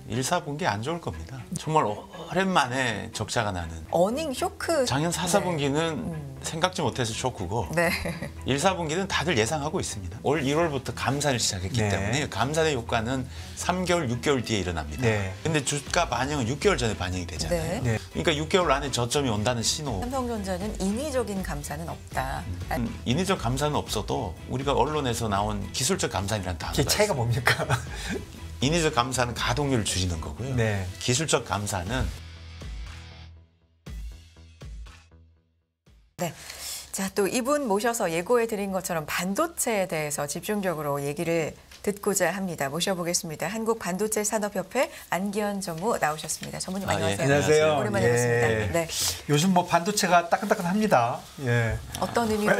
1, 4분기 안 좋을 겁니다. 정말 오랜만에 적자가 나는. 어닝 쇼크. 작년 4, 4분기는 생각지 못해서 쇼크고 네. 1, 4분기는 다들 예상하고 있습니다. 올 1월부터 감산을 시작했기 네. 때문에 감산의 효과는 3개월, 6개월 뒤에 일어납니다. 네. 근데 주가 반영은 6개월 전에 반영이 되잖아요. 네. 네. 그러니까 6개월 안에 저점이 온다는 신호. 삼성전자는 인위적인 감산은 없다. 인위적 감산은 없어도 우리가 언론에서 나온 기술적 감산이라는 단어가 이게 차이가 있어요. 뭡니까? 인위적 감산은 가동률을 줄이는 거고요. 네. 기술적 감산은 네. 자, 또 이분 모셔서 예고해 드린 것처럼 반도체에 대해서 집중적으로 얘기를 듣고자 합니다. 모셔보겠습니다. 한국반도체산업협회 안기현 전무 나오셨습니다. 전무님 안녕하세요. 안녕하세요. 오랜만에 예. 뵙습니다. 네. 요즘 뭐 반도체가 따끈따끈합니다. 예. 어떤 의미로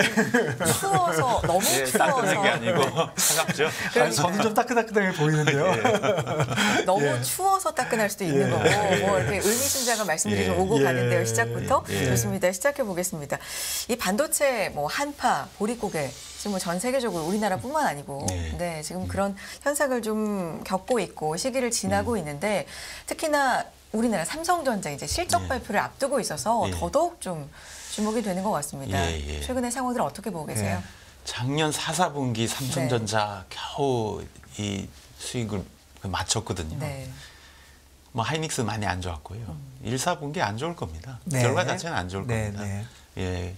추워서 너무 따뜻한 게 추워서 아니고 차갑죠. 아니, 저는 좀 따끈따끈하게 보이는데요. 너무 예. 추워서 따끈할 수도 있는 예. 거고 뭐 이렇게 의미심장한 말씀들이 좀 오고 예. 가는데요. 시작부터 예. 좋습니다. 시작해 보겠습니다. 이 반도체 뭐 한파, 보릿고개 지금 뭐 전 세계적으로 우리나라뿐만 아니고 네. 네, 지금 그런 현상을 좀 겪고 있고 시기를 지나고 있는데 특히나 우리나라 삼성전자 이제 실적 네. 발표를 앞두고 있어서 예. 더더욱 좀 주목이 되는 것 같습니다. 예, 예. 최근의 상황들 어떻게 보고 계세요? 예. 작년 4, 4분기 삼성전자 겨우 이 수익을 맞췄거든요. 네. 뭐 하이닉스 많이 안 좋았고요. 1, 4분기 안 좋을 겁니다. 네. 결과 자체는 안 좋을 네, 겁니다. 네. 예,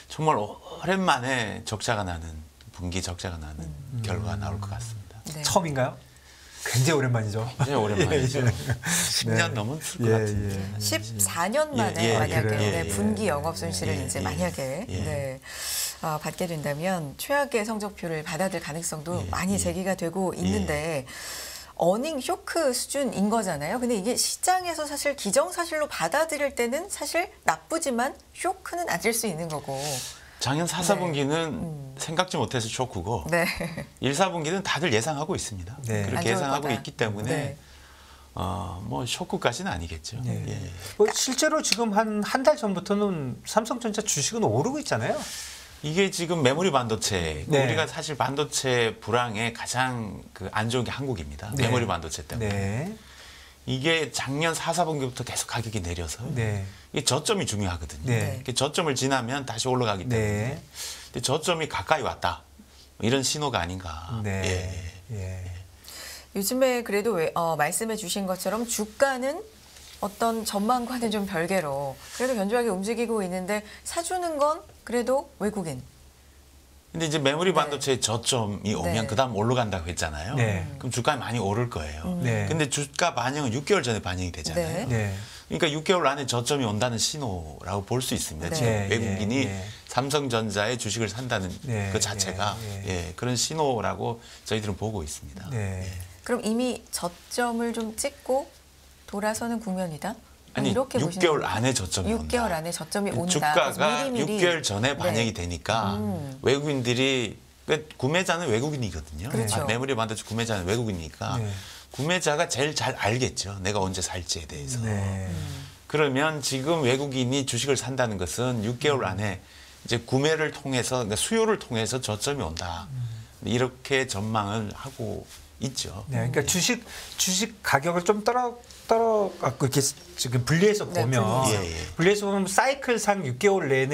정말 오랜만에 적자가 나는 분기 적자가 나는 결과가 나올 것 같습니다. 네. 처음인가요? 굉장히 오랜만이죠. 굉장히 오랜만이죠. 예, 예. 10년 넘었을 것 같은데. 14년 만에 예, 예, 만약에 그래요. 네, 예, 분기 예. 영업 손실을 예, 이제 예, 만약에 예. 네, 받게 된다면 최악의 성적표를 받아들 가능성도 예, 많이 예. 제기가 되고 있는데 어닝 쇼크 수준인 거잖아요. 근데 이게 시장에서 사실 기정사실로 받아들일 때는 사실 나쁘지만 쇼크는 아닐 수 있는 거고. 작년 4, 4분기는 생각지 못해서 쇼크고 네. 1, 4분기는 다들 예상하고 있습니다. 네. 안 그렇게 좋을 예상하고 거다. 있기 때문에 네. 뭐 쇼크까지는 아니겠죠. 네. 예. 뭐 실제로 지금 한 달 전부터는 삼성전자 주식은 오르고 있잖아요. 이게 지금 메모리 반도체 네. 우리가 사실 반도체 불황에 가장 안 좋은 게 한국입니다. 네. 메모리 반도체 때문에 네. 이게 작년 4, 4분기부터 계속 가격이 내려서 네. 이게 저점이 중요하거든요. 네. 이게 저점을 지나면 다시 올라가기 때문에 네. 근데 저점이 가까이 왔다 이런 신호가 아닌가. 네. 예. 예. 요즘에 그래도 말씀해 주신 것처럼 주가는 어떤 전망과는 좀 별개로 그래도 견조하게 움직이고 있는데 사주는 건 그래도 외국인. 근데 이제 메모리 반도체의 저점이 오면 네. 그다음 올라간다고 했잖아요. 네. 그럼 주가 많이 오를 거예요. 네. 근데 주가 반영은 6개월 전에 반영이 되잖아요. 네. 네. 그러니까 6개월 안에 저점이 온다는 신호라고 볼 수 있습니다. 네. 지금 네, 외국인이 네. 삼성전자의 주식을 산다는 네, 그 자체가 네, 네. 예, 그런 신호라고 저희들은 보고 있습니다. 네. 그럼 이미 저점을 좀 찍고 돌아서는 국면이다? 아니 이렇게 6개월 안에 저점이 6개월 온다. 안에 저점이 온다. 주가가 그래서 미리미리. 6개월 전에 반영이 네. 되니까 외국인들이 그러니까 구매자는 외국인이거든요. 그렇죠. 메모리 반도체 구매자는 외국인이니까 네. 구매자가 제일 잘 알겠죠. 내가 언제 살지에 대해서. 네. 그러면 지금 외국인이 주식을 산다는 것은 6개월 안에 이제 구매를 통해서 그러니까 수요를 통해서 저점이 온다. 이렇게 전망을 하고 있죠. 네. 그러니까 주식 가격을 좀 이렇게 지금 분리해서 네, 보면 분리해서. 예, 예. 분리해서 보면 사이클상 6개월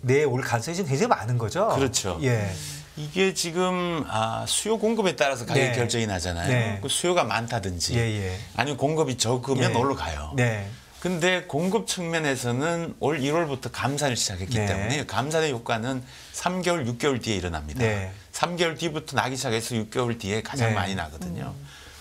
내에 올 가능성이 굉장히 많은 거죠. 그렇죠. 예. 이게 지금 수요 공급에 따라서 가격 네. 결정이 나잖아요. 네. 그 수요가 많다든지 예, 예. 아니면 공급이 적으면 예. 올라가요. 네. 근데 공급 측면에서는 올 1월부터 감산을 시작했기 네. 때문에 감산의 효과는 3개월, 6개월 뒤에 일어납니다. 네. 3개월 뒤부터 나기 시작해서 6개월 뒤에 가장 네. 많이 나거든요.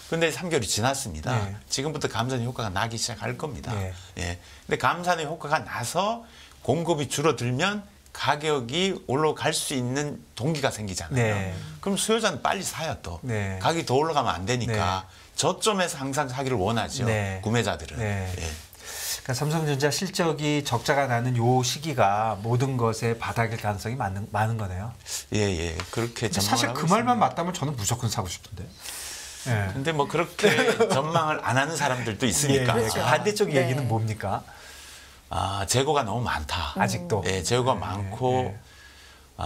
근데 3개월이 지났습니다. 네. 지금부터 감산의 효과가 나기 시작할 겁니다. 네. 예. 근데 감산의 효과가 나서 공급이 줄어들면 가격이 올라갈 수 있는 동기가 생기잖아요. 네. 그럼 수요자는 빨리 사요 또. 네. 가격이 더 올라가면 안 되니까 저점에서 항상 사기를 원하죠. 네. 구매자들은. 네. 예. 그러니까 삼성전자 실적이 적자가 나는 요 시기가 모든 것의 바닥일 가능성이 많은 거네요. 예, 예. 그렇게 전망을 사실 하고 그 말만 맞다면 저는 무조건 사고 싶던데. 예. 근데 뭐 그렇게 전망을 안 하는 사람들도 있으니까. 예, 예. 그렇죠. 반대쪽 네. 얘기는 뭡니까? 재고가 너무 많다. 아직도. 예, 재고가 많고 예.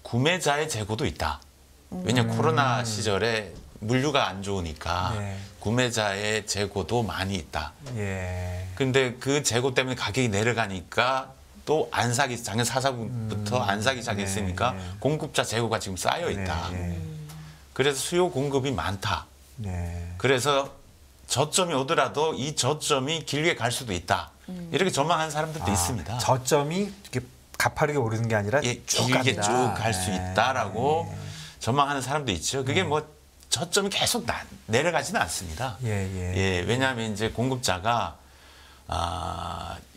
구매자의 재고도 있다. 왜냐 코로나 시절에 물류가 안 좋으니까 네. 구매자의 재고도 많이 있다. 예. 근데 그 재고 때문에 가격이 내려가니까 또 안 사기, 작년 4사분부터 안 사기 시작했으니까 네, 네. 공급자 재고가 지금 쌓여 있다. 네. 그래서 수요 공급이 많다. 네. 그래서 저점이 오더라도 이 저점이 길게 갈 수도 있다. 이렇게 전망하는 사람들도 있습니다. 저점이 이렇게 가파르게 오르는 게 아니라 예, 쭉 길게 갑니다. 쭉 갈 수 네. 있다라고 전망하는 사람도 있죠. 그게 뭐 저점이 계속 내려가지는 않습니다. 예. 왜냐하면 이제 공급자가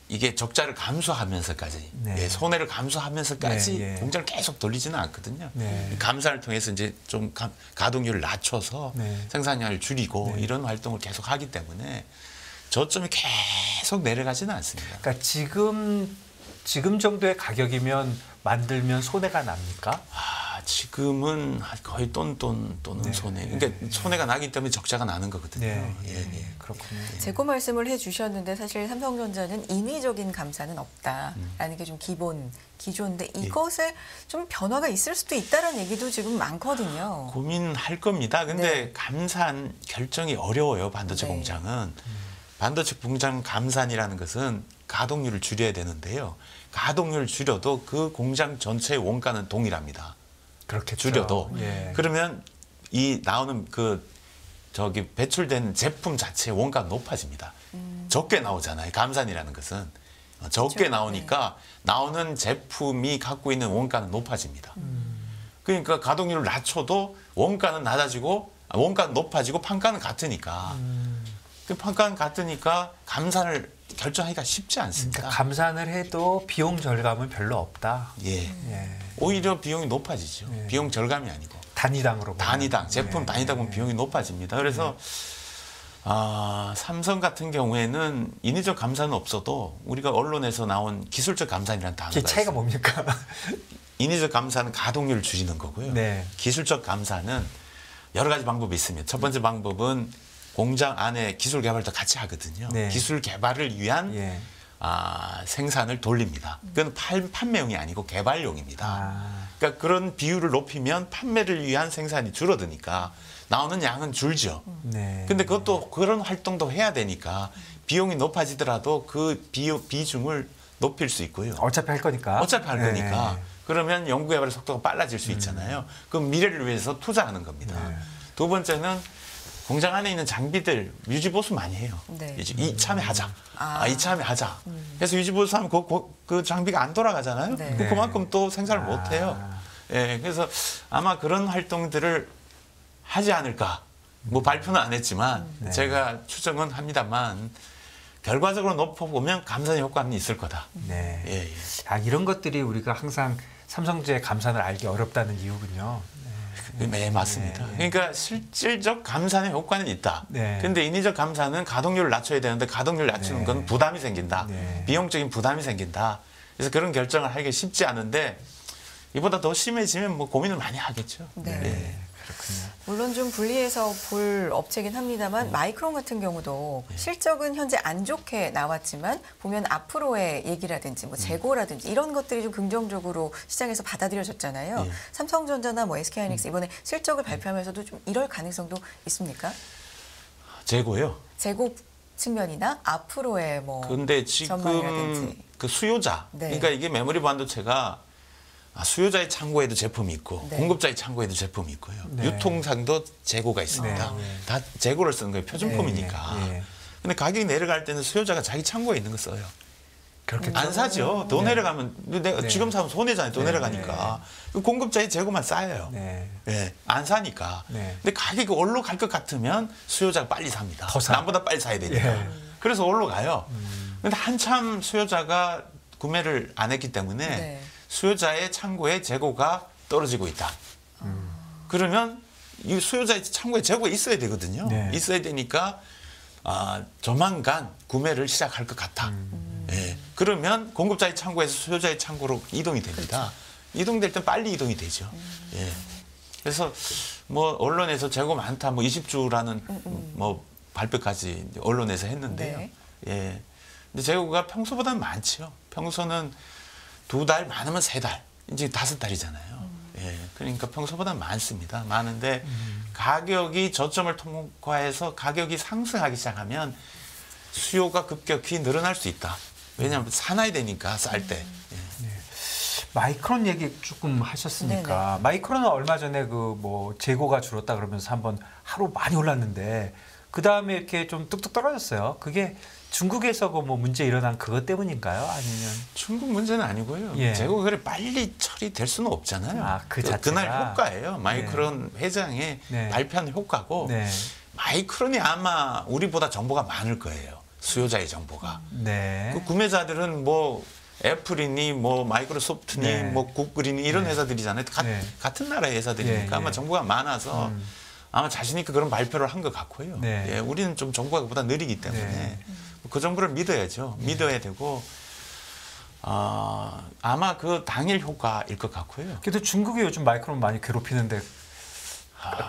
이게 적자를 감수하면서까지 네. 손해를 감수하면서까지 네, 예. 공장을 계속 돌리지는 않거든요. 네. 감사를 통해서 이제 좀 가동률을 낮춰서 네. 생산량을 줄이고 네. 이런 활동을 계속 하기 때문에 저점이 계속 내려가지는 않습니다. 그러니까 지금 정도의 가격이면 만들면 손해가 납니까? 지금은 거의 또는 네. 손해. 그러니까 손해가 나기 때문에 적자가 나는 거거든요. 네. 예. 그렇군요. 재고 말씀을 해주셨는데 사실 삼성전자는 인위적인 감사는 없다라는 게 좀 기조인데 이것에 좀 변화가 있을 수도 있다라는 얘기도 지금 많거든요. 고민할 겁니다. 근데 네. 감산 결정이 어려워요. 반도체 네. 공장은. 반도체 공장 감산이라는 것은 가동률을 줄여야 되는데요. 가동률을 줄여도 그 공장 전체의 원가는 동일합니다. 그렇겠죠. 줄여도. 예. 그러면 이 나오는 배출된 제품 자체의 원가가 높아집니다. 적게 나오잖아요. 감산이라는 것은. 적게 그렇죠. 나오니까 나오는 제품이 갖고 있는 원가는 높아집니다. 그러니까 가동률을 낮춰도 원가는 낮아지고 원가는 높아지고 판가는 같으니까. 그 판가는 같으니까 감산을 결정하기가 쉽지 않습니다. 그러니까 감산을 해도 비용 절감은 별로 없다. 예. 예. 오히려 비용이 높아지죠. 네. 비용 절감이 아니고. 단위당으로 보면. 단위당, 제품 네. 단위당 보면 비용이 높아집니다. 그래서 삼성 같은 경우에는 인위적 감산은 없어도 우리가 언론에서 나온 기술적 감산이라는 단어가 이게 차이가 있어요. 뭡니까? 인위적 감산은 가동률을 줄이는 거고요. 네. 기술적 감산은 여러 가지 방법이 있습니다. 첫 번째 방법은 공장 안에 기술 개발도 같이 하거든요. 네. 기술 개발을 위한 예. 생산을 돌립니다. 그건 판매용이 아니고 개발용입니다. 그러니까 그런 비율을 높이면 판매를 위한 생산이 줄어드니까 나오는 양은 줄죠. 네. 근데 그것도 그런 활동도 해야 되니까 비용이 높아지더라도 그 비중을 높일 수 있고요. 어차피 할 거니까. 어차피 할 거니까. 네. 그러면 연구개발의 속도가 빨라질 수 있잖아요. 그럼 미래를 위해서 투자하는 겁니다. 네. 두 번째는 공장 안에 있는 장비들 유지보수 많이 해요. 네. 이참에 하자. 이참에 하자. 그래서 유지보수하면 그 장비가 안 돌아가잖아요. 네. 그럼 그만큼 또 생산을 못 해요. 예, 그래서 아마 그런 활동들을 하지 않을까. 뭐 발표는 안 했지만 네. 제가 추정은 합니다만 결과적으로 높아보면 감산의 효과는 있을 거다. 네. 예. 이런 것들이 우리가 항상 삼성주의 감산을 알기 어렵다는 이유군요. 네, 맞습니다. 그러니까 실질적 감산의 효과는 있다. 네. 근데 인위적 감산은 가동률을 낮춰야 되는데 가동률을 낮추는 네. 건 부담이 생긴다. 네. 비용적인 부담이 생긴다. 그래서 그런 결정을 하기가 쉽지 않은데 이보다 더 심해지면 뭐 고민을 많이 하겠죠. 네. 네. 그렇군요. 물론 좀 분리해서 볼 업체긴 합니다만 마이크론 같은 경우도 실적은 현재 안 좋게 나왔지만 보면 앞으로의 얘기라든지 뭐 재고라든지 이런 것들이 좀 긍정적으로 시장에서 받아들여졌잖아요. 예. 삼성전자나 뭐 SK하이닉스 이번에 실적을 발표하면서도 좀 이럴 가능성도 있습니까? 재고요. 재고 측면이나 앞으로의 뭐 근데 지금 전망이라든지. 그 수요자, 네. 그러니까 이게 메모리 반도체가 수요자의 창고에도 제품이 있고 네. 공급자의 창고에도 제품이 있고요. 네. 유통상도 재고가 있습니다. 네. 다 재고를 쓰는 거예요. 표준품이니까. 네. 근데 가격이 내려갈 때는 수요자가 자기 창고에 있는 거 써요. 그렇겠죠. 안 사죠. 더 내려가면 내가 네. 지금 사면 손해잖아요. 더 네. 내려가니까. 그 공급자의 재고만 쌓여요. 네. 예, 안 사니까. 네. 근데 가격이 올라 갈 것 같으면 수요자가 빨리 삽니다. 더 사. 남보다 빨리 사야 되니까. 예. 그래서 올라가요. 근데 한참 수요자가 구매를 안 했기 때문에 네. 수요자의 창고에 재고가 떨어지고 있다. 그러면 이 수요자의 창고에 재고가 있어야 되거든요. 네. 있어야 되니까 조만간 구매를 시작할 것 같다. 예. 그러면 공급자의 창고에서 수요자의 창고로 이동이 됩니다. 이동될 땐 빨리 이동이 되죠. 예. 그래서 뭐 언론에서 재고 많다, 뭐 20주라는 뭐 발표까지 이제 언론에서 했는데요. 네. 예. 근데 재고가 평소보다는 많죠. 평소는 2달, 많으면 3달, 이제 5달이잖아요. 예. 그러니까 평소보다 많습니다. 많은데 가격이 저점을 통과해서 가격이 상승하기 시작하면 수요가 급격히 늘어날 수 있다. 왜냐하면 사놔야 되니까 쌀 때. 마이크론 얘기 조금 하셨으니까 마이크론은 얼마 전에 그 뭐 재고가 줄었다 그러면서 한번 하루 많이 올랐는데 그 다음에 이렇게 좀 뚝뚝 떨어졌어요. 그게 중국에서 그 뭐 문제 일어난 그것 때문인가요? 아니면 중국 문제는 아니고요. 예. 재고가 그래 빨리 처리될 수는 없잖아요. 아, 그 자체가? 그날 효과예요. 마이크론 회장의 네. 발표한 효과고 네, 마이크론이 아마 우리보다 정보가 많을 거예요. 수요자의 정보가. 네, 그 구매자들은 뭐 애플이니 뭐 마이크로소프트니 네. 뭐 구글이니 이런 네. 회사들이잖아요. 네. 같은 나라의 회사들이니까 예, 예. 아마 정보가 많아서 아마 자신 있게 그런 발표를 한 것 같고요. 네. 예, 우리는 좀 정보가 그보다 느리기 때문에 네. 그 정보를 믿어야죠. 믿어야 되고 아마 그 당일 효과일 것 같고요. 그래도 중국이 요즘 마이크론 많이 괴롭히는데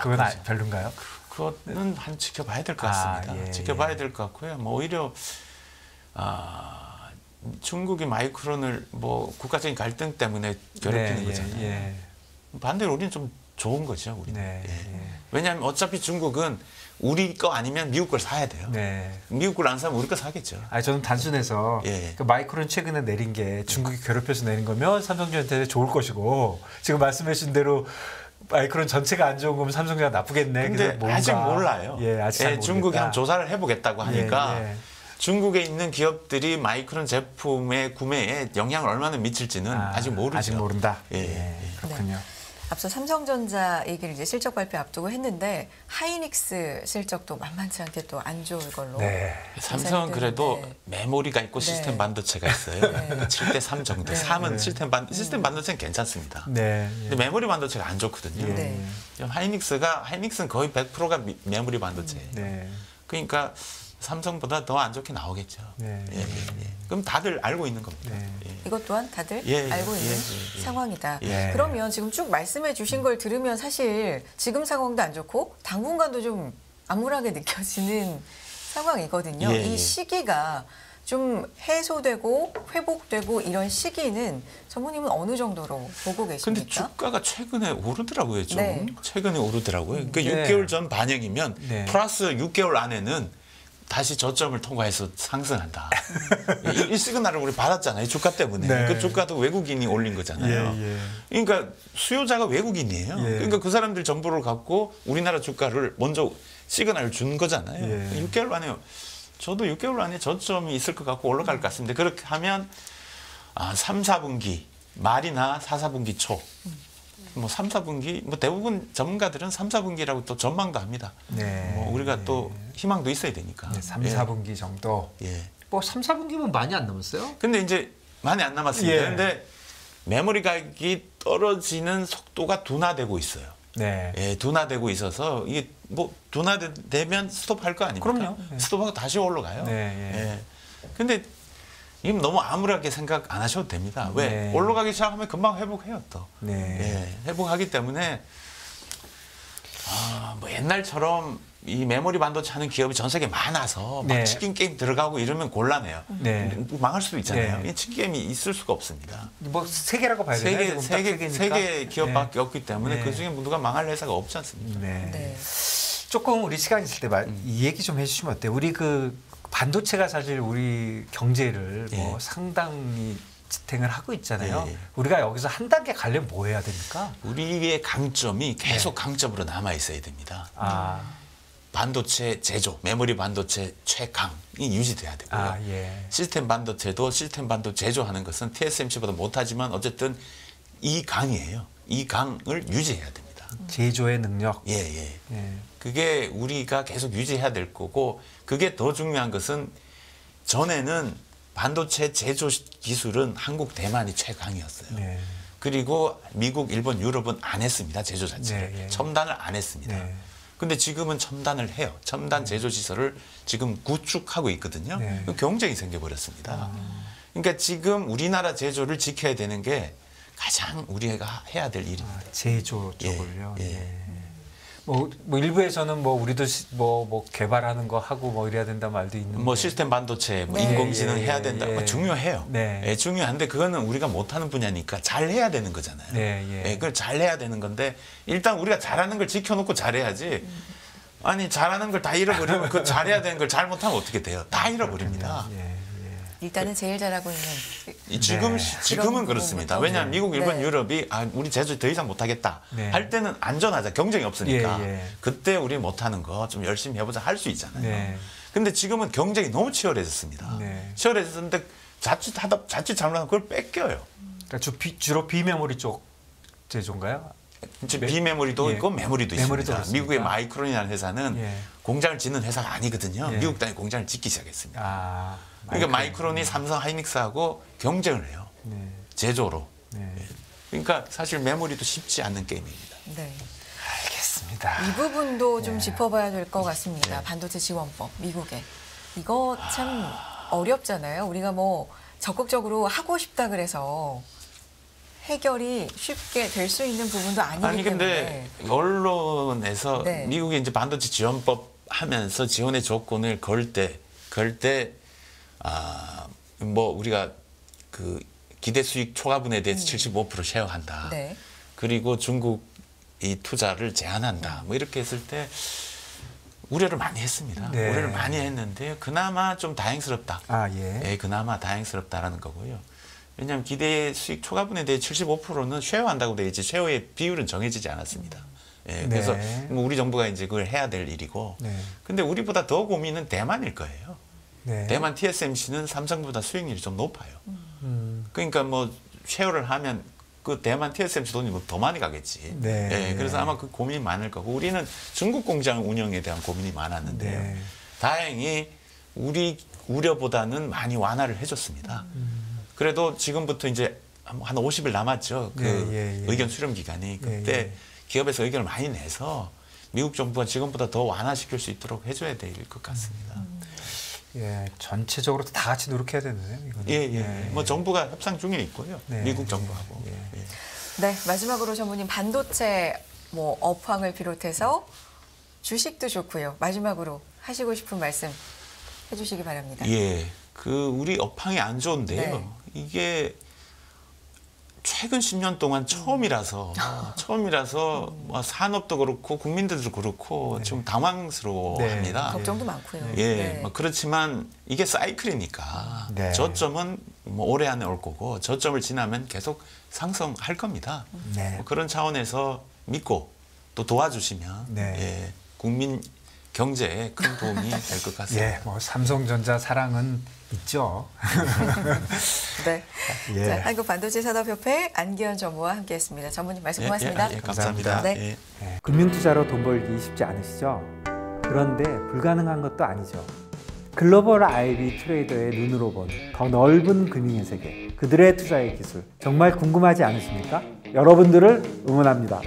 그건 별론가요? 그거는 한 지켜봐야 될 것 아, 같습니다. 예, 지켜봐야 될 것 같고요. 뭐 오히려 중국이 마이크론을 뭐 국가적인 갈등 때문에 괴롭히는 거잖아요. 예, 반대로 우리는 좀 좋은 거죠. 우리는. 네, 예. 예. 왜냐하면 어차피 중국은 우리 거 아니면 미국 걸 사야 돼요. 네. 미국 걸 안 사면 우리 거 사겠죠. 아니 저는 단순해서 예. 그 마이크론 최근에 내린 게 중국이 괴롭혀서 내린 거면 삼성전자한테 좋을 것이고 지금 말씀해 주신 대로 마이크론 전체가 안 좋은 거면 삼성전자 나쁘겠네. 근데 그래서 뭔가- 아직 몰라요. 예, 아직 잘 중국이 모르겠다. 한번 조사를 해보겠다고 하니까 예, 예. 중국에 있는 기업들이 마이크론 제품의 구매에 영향을 얼마나 미칠지는 아직 모르죠. 아직 모른다. 예, 예, 예. 그렇군요. 앞서 삼성전자 얘기를 이제 실적 발표 앞두고 했는데 하이닉스 실적도 만만치 않게 또 안 좋을 걸로. 네. 삼성은 그래도 네. 메모리가 있고 네. 시스템 반도체가 있어요. 7대 3 정도. 네. 3은 네. 시스템 반도체는 괜찮습니다. 네. 근데 메모리 반도체가 안 좋거든요. 예. 네. 하이닉스는 거의 100%가 메모리 반도체예요. 네. 그러니까 삼성보다 더 안 좋게 나오겠죠. 네. 예, 예, 예. 그럼 다들 알고 있는 겁니다. 네. 예. 이것 또한 다들 예, 예, 알고 있는 예, 예. 상황이다. 예. 그러면 지금 쭉 말씀해 주신 걸 들으면 사실 지금 상황도 안 좋고 당분간도 좀 암울하게 느껴지는 상황이거든요. 예, 이 예. 시기가 좀 해소되고 회복되고 이런 시기는 전무님은 어느 정도로 보고 근데 계십니까? 주가가 최근에 오르더라고요, 좀. 네. 최근에 오르더라고요. 그러니까 네. 6개월 전 반영이면 네. 플러스 6개월 안에는 다시 저점을 통과해서 상승한다. 이 시그널을 우리 받았잖아요, 주가 때문에. 네. 그 주가도 외국인이 올린 거잖아요. 예, 예. 그러니까 수요자가 외국인이에요. 예. 그러니까 그 사람들 정보를 갖고 우리나라 주가를 먼저 시그널을 준 거잖아요. 예. 6개월 안에 저도 6개월 안에 저점이 있을 것 같고 올라갈 것 같습니다. 그렇게 하면 3, 4분기 말이나 4, 4분기 초, 뭐 3, 4분기 뭐 대부분 전문가들은 3, 4분기라고 또 전망도 합니다. 네. 뭐 우리가 또 희망도 있어야 되니까. 네, 3, 예. 4분기 정도. 예. 뭐 3, 4분기면 많이 안 남았어요? 근데 이제 많이 안 남았습니다. 예. 근데 메모리 가격이 떨어지는 속도가 둔화되고 있어요. 네. 예, 둔화되고 있어서 이게 뭐 둔화되면 스톱할 거 아닙니까? 그럼요. 예. 스톱하고 다시 올라가요. 네, 예. 예. 근데 이건 너무 암울하게 생각 안 하셔도 됩니다. 왜? 네. 올라가기 시작하면 금방 회복해요 또. 네. 예, 회복하기 때문에 뭐 옛날처럼 이 메모리 반도체 하는 기업이 전 세계에 많아서 막 네. 치킨 게임 들어가고 이러면 곤란해요. 네. 망할 수도 있잖아요. 네. 이 치킨 게임이 있을 수가 없습니다. 뭐 세 개라고 봐야 되나요? 세계 기업밖에 없기 때문에 네. 그 중에 누가 망할 회사가 없지 않습니까? 네. 네. 조금 우리 시간 있을 때 이 얘기 좀 해주시면 어때요? 우리 그 반도체가 사실 우리 경제를 뭐 예. 상당히 지탱을 하고 있잖아요. 예. 우리가 여기서 한 단계 가려면 뭐 해야 됩니까? 우리의 강점이 계속 강점으로 남아 있어야 됩니다. 아, 반도체 제조, 메모리 반도체 최강이 유지돼야 되고요. 예. 시스템 반도체도 시스템 반도체 제조하는 것은 TSMC보다 못하지만 어쨌든 이 강이에요. 이 강을 유지해야 됩니다. 제조의 능력. 예, 예. 예. 그게 우리가 계속 유지해야 될 거고 그게 더 중요한 것은 전에는 반도체 제조 기술은 한국, 대만이 최강이었어요. 네. 그리고 미국, 일본, 유럽은 안 했습니다. 제조 자체를. 네, 예. 첨단을 안 했습니다. 네. 근데 지금은 첨단을 해요. 첨단 제조 시설을 지금 구축하고 있거든요. 네. 그럼 경쟁이 생겨버렸습니다. 그러니까 지금 우리나라 제조를 지켜야 되는 게 가장 우리가 해야 될 일입니다. 제조 쪽을요. 예. 예. 뭐 일부에서는 뭐 우리도 뭐 개발하는 거 하고 뭐 이래야 된다 말도 있는데 뭐 시스템 반도체, 뭐 네. 인공지능 예, 해야 된다. 예. 뭐 중요해요. 네. 예, 중요한데 그거는 우리가 못하는 분야니까 잘 해야 되는 거잖아요. 네, 예. 그걸 잘 해야 되는 건데 일단 우리가 잘하는 걸 지켜놓고 잘해야지. 아니 잘하는 걸 다 잃어버리면 그 잘해야 되는 걸 잘못하면 어떻게 돼요? 다 잃어버립니다. 예. 일단은 제일 잘하고 있는 지금은 그런 그렇습니다. 부분부터. 왜냐하면 미국, 일본, 네. 유럽이 우리 제조업 더 이상 못하겠다 네. 할 때는 안전하자. 경쟁이 없으니까. 예, 예. 그때 우리 못하는 거 좀 열심히 해보자 할 수 있잖아요. 네. 근데 지금은 경쟁이 너무 치열해졌습니다. 네. 치열해졌는데 자칫 잘못하면 그걸 뺏겨요. 그러니까 주로 비메모리 쪽 제조인가요? 이제 비메모리도 예. 있고 메모리도 메모리도 있습니다. 그렇습니까? 미국의 마이크론이라는 회사는 예. 공장을 짓는 회사가 아니거든요. 예. 미국 땅에 공장을 짓기 시작했습니다. 아, 그러니까 마이크론이 삼성 하이닉스하고 경쟁을 해요. 네. 제조로. 네. 그러니까 사실 메모리도 쉽지 않는 게임입니다. 네. 알겠습니다. 이 부분도 좀 네. 짚어봐야 될 것 같습니다. 네. 반도체 지원법 미국에 이거 참 어렵잖아요. 우리가 뭐 적극적으로 하고 싶다 그래서 해결이 쉽게 될 수 있는 부분도 아니기 아니 근데 때문에 언론에서 네. 미국이 이제 반도체 지원법 하면서 지원의 조건을 걸 때 뭐 우리가 그 기대 수익 초과분에 대해서 75% 쉐어한다. 네. 그리고 중국이 투자를 제한한다. 뭐 이렇게 했을 때 우려를 많이 했습니다. 네. 우려를 많이 했는데 그나마 좀 다행스럽다. 아, 예. 예, 그나마 다행스럽다라는 거고요. 왜냐하면 기대 수익 초과분에 대해 75%는 쉐어한다고 되어 있지 쉐어의 비율은 정해지지 않았습니다. 예, 그래서 네. 뭐 우리 정부가 이제 그걸 해야 될 일이고. 네. 근데 우리보다 더 고민은 대만일 거예요. 네. 대만 TSMC는 삼성보다 수익률이 좀 높아요. 음. 그러니까 뭐 쉐어를 하면 그 대만 TSMC 돈이 뭐 더 많이 가겠지. 네. 예, 그래서 아마 그 고민이 많을 거고 우리는 중국 공장 운영에 대한 고민이 많았는데요. 네. 다행히 우리 우려보다는 많이 완화를 해줬습니다. 그래도 지금부터 이제 한 50일 남았죠. 그 예. 의견 수렴 기간이 그때 예. 기업에서 의견을 많이 내서 미국 정부가 지금보다 더 완화시킬 수 있도록 해줘야 될 것 같습니다. 예, 전체적으로 다 같이 노력해야 되는데요. 이거는. 예. 뭐 정부가 협상 중에 있고요. 네. 미국 정부하고. 예. 예. 네, 마지막으로 전무님 반도체 뭐 업황을 비롯해서 주식도 좋고요. 마지막으로 하시고 싶은 말씀 해주시기 바랍니다. 예, 그 우리 업황이 안 좋은데요. 네. 이게 최근 10년 동안 처음이라서 뭐 산업도 그렇고 국민들도 그렇고 좀 당황스러워합니다. 네. 걱정도 많고요. 예, 네. 뭐 그렇지만 이게 사이클이니까 네. 저점은 뭐 올해 안에 올 거고 저점을 지나면 계속 상승할 겁니다. 네. 뭐 그런 차원에서 믿고 또 도와주시면 네. 예, 국민 경제에 큰 도움이 될 것 같습니다. 예, 뭐 삼성전자 사랑은 있죠. 네. 예. 자, 한국반도체산업협회 안기현 전무와 함께했습니다. 전무님 말씀 고맙습니다. 예, 감사합니다. 감사합니다. 예. 네. 금융투자로 돈 벌기 쉽지 않으시죠? 그런데 불가능한 것도 아니죠. 글로벌 IB 트레이더의 눈으로 본 더 넓은 금융의 세계, 그들의 투자의 기술 정말 궁금하지 않으십니까? 여러분들을 응원합니다.